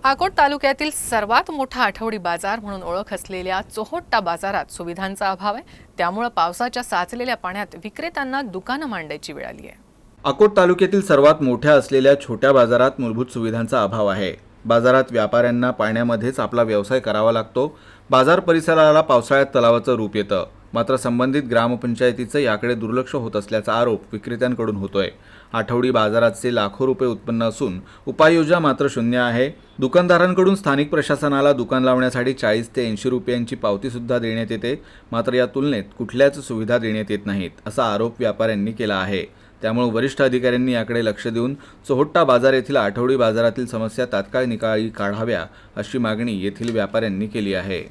अकोट तालुक्यातील सर्वात मोठा आठवडी बाजार म्हणून ओळख असलेल्या चोहोट्टा बाजारात सुविधांचा अभाव आहे। त्यामुळे पावसाच्या साचलेल्या पाण्यात विक्रेत्यांना दुकानं मांडायची वेळ आली आहे। अकोट तालुक्यातील सर्वात मोठ्या असलेल्या छोट्या बाजारात मूलभूत सुविधांचा अभाव आहे। बाजारात व्यापाऱ्यांना पाण्यामध्येच आपला व्यवसाय करावा लागतो। बाजार परिसराला पावसाळ्यात तलावाचं रूप येतं, मात्र संबंधित ग्रामपंचायतीचं याकडे दुर्लक्ष होत असल्याचा आरोप विक्रेत्यांकडून होतोय। आठवडी बाजाराचे लाखो रुपये उत्पन्न असून उपाययोजना मात्र शून्य आहे। दुकानदारांकडून स्थानिक प्रशासनाला दुकान लावण्यासाठी 40 ते 80 रुपयांची पावती सुद्धा देण्यात येते, मात्र या तुलनेत कुठल्याच सुविधा देण्यात येत नाहीत असा आरोप व्यापाऱ्यांनी केला आहे। त्यामुळे वरिष्ठ अधिकाऱ्यांनी याकडे लक्ष देऊन चोहोट्टा बाजार येथील आठवडी बाजारातील समस्या तात्काळ निकाली काढाव्या अशी मागणी येथील व्यापाऱ्यांनी केली आहे।